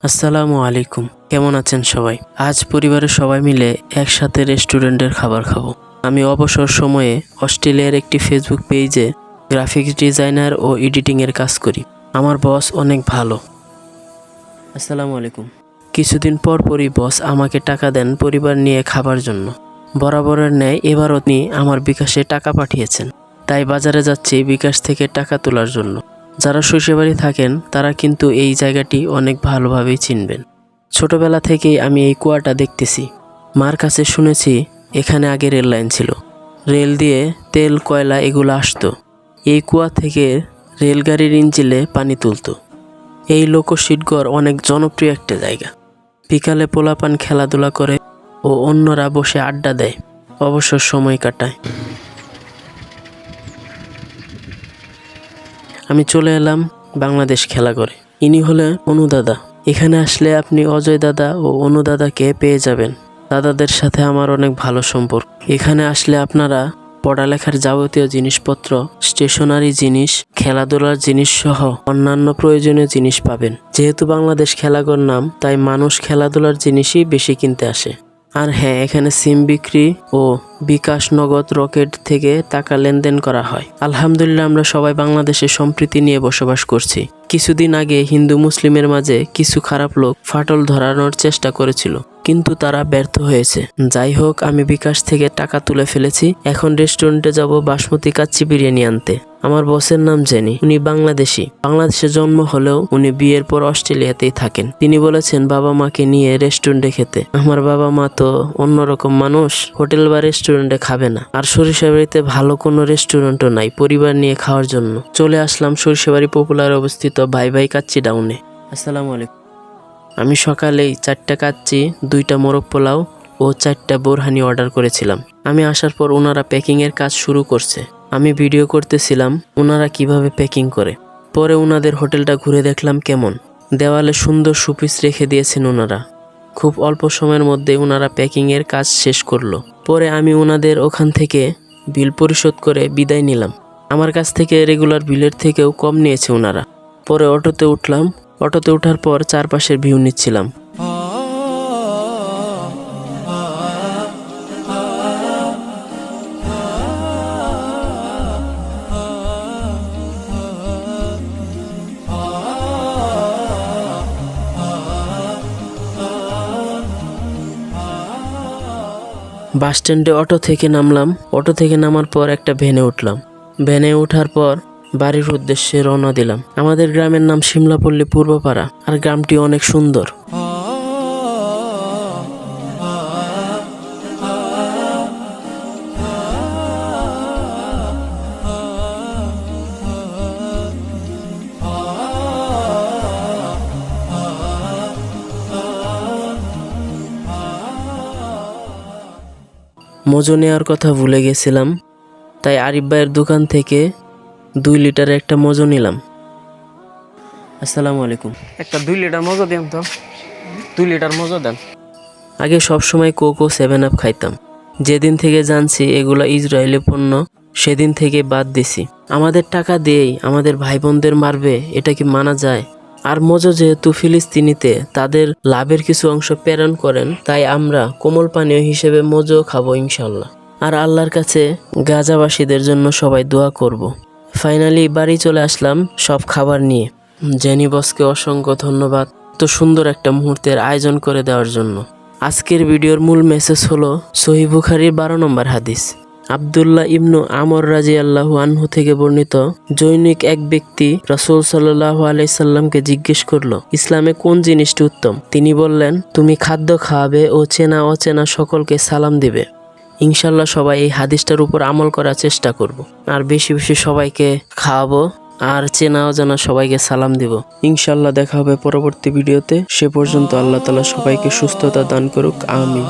আসসালামু আলাইকুম, কেমন আছেন সবাই? আজ পরিবারের সবাই মিলে একসাথে রেস্টুরেন্টের খাবার খাবো। আমি অবসর সময়ে অস্ট্রেলিয়ার একটি ফেসবুক পেজে গ্রাফিক্স ডিজাইনার ও এডিটিংয়ের কাজ করি। আমার বস অনেক ভালো। আসসালামু আলাইকুম। কিছুদিন পরই বস আমাকে টাকা দেন পরিবার নিয়ে খাবার জন্য। বরাবরের ন্যায় এবারও তিনি আমার বিকাশে টাকা পাঠিয়েছেন, তাই বাজারে যাচ্ছি বিকাশ থেকে টাকা তোলার জন্য। যারা শ্বশুরবাড়ি থাকেন তারা কিন্তু এই জায়গাটি অনেক ভালোভাবেই চিনবেন। ছোটবেলা থেকেই আমি এই কুয়াটা দেখতেছি। মার কাছে শুনেছি এখানে আগে রেল লাইন ছিল, রেল দিয়ে তেল কয়লা এগুলো আসতো। এই কুয়া থেকে রেলগাড়ির ইঞ্জিনে পানি তুলতো। এই লোকশিটঘর অনেক জনপ্রিয় একটা জায়গা। বিকালে পোলাপান খেলাধুলা করে ও অন্যরা বসে আড্ডা দেয়, অবসর সময় কাটায়। আমি চলে এলাম বাংলাদেশ খেলা করে। ইনি হলেন অনু দাদা। এখানে আসলে আপনি অজয় দাদা ও অনু দাদাকে পেয়ে যাবেন। দাদাদের সাথে আমার অনেক ভালো সম্পর্ক। এখানে আসলে আপনারা পড়ালেখার যাবতীয় জিনিসপত্র, স্টেশনারি জিনিস, খেলাধুলার জিনিস সহ অন্যান্য প্রয়োজনীয় জিনিস পাবেন। যেহেতু বাংলাদেশ খেলাঘর নাম, তাই মানুষ খেলাধুলার জিনিসই বেশি কিনতে আসে। আর হ্যাঁ, এখানে সিম বিক্রি ও বিকাশ, নগদ, রকেট থেকে টাকা লেনদেন করা হয়। আলহামদুলিল্লাহ, আমরা সবাই বাংলাদেশে সম্প্রীতি নিয়ে বসবাস করছি। কিছুদিন আগে হিন্দু মুসলিমের মাঝে কিছু খারাপ লোক ফাটল ধরানোর চেষ্টা করেছিল, কিন্তু তারা ব্যর্থ হয়েছে। যাই হোক, আমি বিকাশ থেকে টাকা তুলে ফেলেছি। এখন রেস্টুরেন্টে যাব বাসমতি কাচ্চি বিরিয়ানি আনতে। আমার বসের নাম জেনি। উনি বাংলাদেশি। বাংলাদেশে জন্ম হলেও উনি বিয়ের পর অস্ট্রেলিয়াতেই থাকেন। তিনি বলেছেন বাবা মাকে নিয়ে রেস্টুরেন্টে খেতে। আমার বাবা মা তো অন্যরকম মানুষ, হোটেল বা রেস্টুরেন্টে খাবে না। আর সরিষাবাড়িতে ভালো কোনো রেস্টুরেন্টও নাই পরিবার নিয়ে খাওয়ার জন্য। চলে আসলাম সরিষাবাড়ি পপুলার অবস্থিত ভাই ভাই কাচ্চি ডাউনে। আসসালামু আলাইকুম। আমি সকালেই 4টা কাচ্চি, 2টা মোরগ পোলাও ও 4টা বোরহানি অর্ডার করেছিলাম। আমি আসার পর ওনারা প্যাকিংয়ের কাজ শুরু করছে। আমি ভিডিও করতেছিলাম ওনারা কিভাবে প্যাকিং করে। পরে ওনাদের হোটেলটা ঘুরে দেখলাম কেমন। দেওয়ালে সুন্দর শোপিস রেখে দিয়েছেন ওনারা। খুব অল্প সময়ের মধ্যে ওনারা প্যাকিংয়ের কাজ শেষ করলো। পরে আমি ওনাদের ওখান থেকে বিল পরিশোধ করে বিদায় নিলাম। আমার কাছ থেকে রেগুলার বিলের থেকেও কম নিয়েছে ওনারা। পরে অটোতে উঠলাম। অটোতে ওঠার পর চারপাশের ভিউ নিচ্ছিলাম। বাস স্ট্যান্ডে অটো থেকে নামলাম। অটো থেকে নামার পর একটা ভ্যানে উঠলাম। ভ্যানে ওঠার পর বাড়ির উদ্দেশ্যে রওনা দিলাম। আমাদের গ্রামের নাম শিমলাপল্লী পূর্বপাড়া, আর গ্রামটি অনেক সুন্দর। মজো নেওয়ার কথা ভুলে গেছিলাম, তাই আরিফ ভাইয়ের দোকান থেকে 2 লিটারের একটা মজো নিলাম। আসসালামু আলাইকুম। একটা 2 লিটার মজো দিন তো। 2 লিটার মজো দেন। আগে সবসময় কোকো 7 আপ খাইতাম। যেদিন থেকে জানছি এগুলা ইসরায়েলি পণ্য, সেদিন থেকে বাদ দিছি। আমাদের টাকা দিয়েই আমাদের ভাই বোনদের মারবে, এটা কি মানা যায়? আর মজো যেহেতু ফিলিস্তিনিতে তাদের লাভের কিছু অংশ প্রেরণ করেন, তাই আমরা কোমল পানীয় হিসেবে মজো খাবো ইনশাল্লাহ। আর আল্লাহর কাছে গাজাবাসীদের জন্য সবাই দোয়া করব। ফাইনালি বাড়ি চলে আসলাম সব খাবার নিয়ে। জেনি বসকে অসংখ্য ধন্যবাদ তো সুন্দর একটা মুহূর্তের আয়োজন করে দেওয়ার জন্য। আজকের ভিডিওর মূল মেসেজ হলো সহিহ বুখারীর 12 নম্বর হাদিস। আব্দুল্লাহ ইবনু আমর রাদিয়াল্লাহু আনহু থেকে বর্ণিত, জৈনিক এক ব্যক্তি রাসূল সাল্লাল্লাহু আলাইহি সাল্লামকে জিজ্ঞেস করলো, ইসলামে কোন জিনিসটি উত্তম? তিনি বললেন, তুমি খাদ্য খাওয়াবে ও চেনা অচেনা সকলকে সালাম দিবে। ইনশাল্লাহ সবাই এই হাদিসটার উপর আমল করার চেষ্টা করব। আর বেশি বেশি সবাইকে খাওয়াবো আর চেনা অজানা সবাইকে সালাম দিব। ইনশাল্লাহ দেখা হবে পরবর্তী ভিডিওতে। সে পর্যন্ত আল্লাহ তাআলা সবাইকে সুস্থতা দান করুক। আমিন।